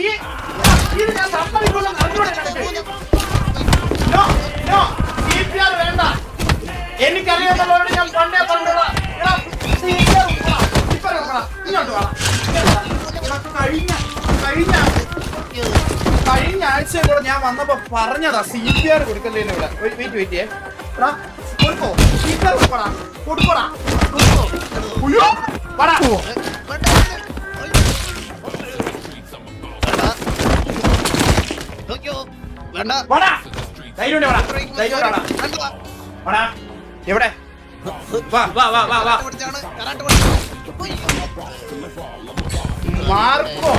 ഞാൻ സമ്മതിക്കൊന്നും വേണ്ട. എനിക്കറിയാവുന്നവരോട് ഞാൻ പണ്ടേ പറഞ്ഞോളാം. ഇങ്ങോട്ട് വേണം. കഴിഞ്ഞ ആഴ്ച കൂടെ ഞാൻ വന്നപ്പോ പറഞ്ഞതാ CPR കൊടുക്കല്ലേ ഇവിടെ. വെയിറ്റ് കൊടുക്കോ CPR കൊടുക്കോടാ. എവിടെ മാർക്കോ